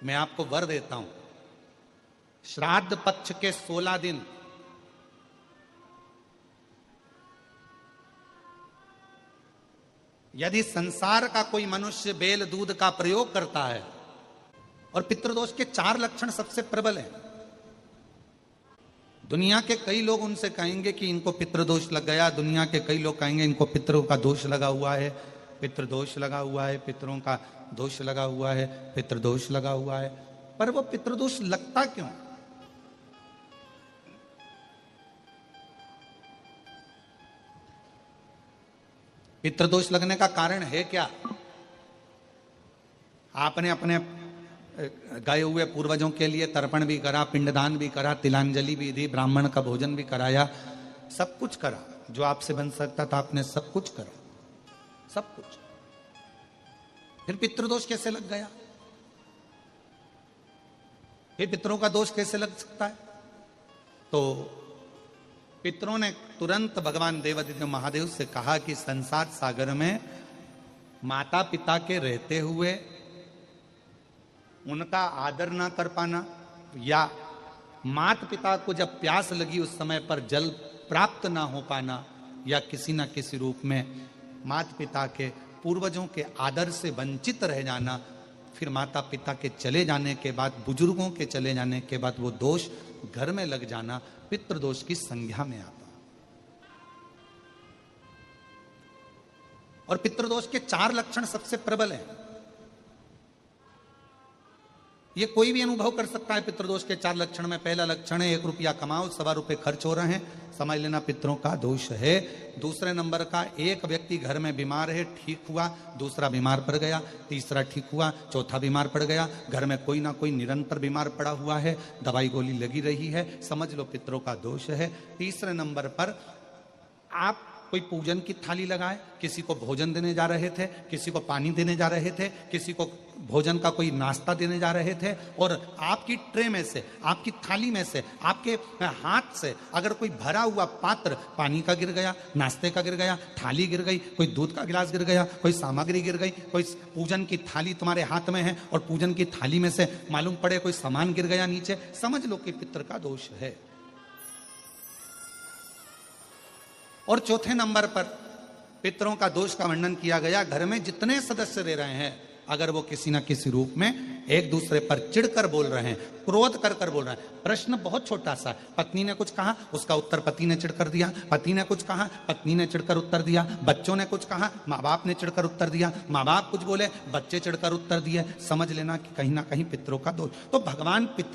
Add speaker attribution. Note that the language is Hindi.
Speaker 1: मैं आपको वर देता हूं, श्राद्ध पक्ष के 16 दिन यदि संसार का कोई मनुष्य बेल दूध का प्रयोग करता है, और पितृदोष के 4 लक्षण सबसे प्रबल हैं। दुनिया के कई लोग उनसे कहेंगे कि इनको पितृदोष लग गया, दुनिया के कई लोग कहेंगे इनको पितरों का दोष लगा हुआ है, पितृदोष लगा हुआ है, पितरों का दोष लगा हुआ है, पितृदोष लगा हुआ है। पर वो पितृदोष लगता क्यों? पितृदोष लगने का कारण है क्या? आपने अपने गए हुए पूर्वजों के लिए तर्पण भी करा, पिंडदान भी करा, तिलांजलि भी दी, ब्राह्मण का भोजन भी कराया, सब कुछ करा जो आपसे बन सकता था, आपने सब कुछ करा, सब कुछ। फिर पितृदोष कैसे लग गया? फिर पितरों का दोष कैसे लग सकता है? तो पितरों ने तुरंत भगवान देवादिदेव महादेव से कहा कि संसार सागर में माता पिता के रहते हुए उनका आदर ना कर पाना, या माता पिता को जब प्यास लगी उस समय पर जल प्राप्त ना हो पाना, या किसी न किसी रूप में माता पिता के पूर्वजों के आदर से वंचित रह जाना, फिर माता पिता के चले जाने के बाद, बुजुर्गों के चले जाने के बाद वो दोष घर में लग जाना पितृदोष की संज्ञा में आता। और पितृदोष के 4 लक्षण सबसे प्रबल हैं। ये कोई भी अनुभव कर सकता है। पितृदोष के 4 लक्षण में पहला लक्षण है 1 रुपया कमाओ, 1.25 रुपए खर्च हो रहे हैं, समझ लेना पितरों का दोष है। दूसरे नंबर का, एक व्यक्ति घर में बीमार है, ठीक हुआ, दूसरा बीमार पड़ गया, तीसरा ठीक हुआ, चौथा बीमार पड़ गया, घर में कोई ना कोई निरंतर बीमार पड़ा हुआ है, दवाई गोली लगी रही है, समझ लो पितरों का दोष है। तीसरे नंबर पर आप कोई पूजन की थाली लगाए, किसी को भोजन देने जा रहे थे, किसी को पानी देने जा रहे थे, किसी को भोजन का कोई नाश्ता देने जा रहे थे, और आपकी ट्रे में से, आपकी थाली में से, आपके हाथ से अगर कोई भरा हुआ पात्र पानी का गिर गया, नाश्ते का गिर गया, थाली गिर गई, कोई दूध का गिलास गिर गया, कोई सामग्री गिर गई, कोई पूजन की थाली तुम्हारे हाथ में है और पूजन की थाली में से मालूम पड़े कोई सामान गिर गया नीचे, समझ लो कि पितर का दोष है। और चौथे नंबर पर पितरों का दोष का वर्णन किया गया, घर में जितने सदस्य रह रहे हैं, अगर वो किसी न किसी रूप में एक दूसरे पर चिढ़कर बोल रहे हैं, क्रोध कर कर बोल रहे हैं। प्रश्न बहुत छोटा सा, पत्नी ने कुछ कहा, उसका उत्तर पति ने चिढ़कर दिया, पति ने कुछ कहा, पत्नी ने चिढ़कर उत्तर दिया, बच्चों ने कुछ कहा, माँ बाप ने चिढ़कर उत्तर दिया, माँ बाप कुछ बोले, बच्चे चिढ़कर उत्तर दिए, समझ लेना कि कहीं ना कहीं पितरों का दोष। तो भगवान पितर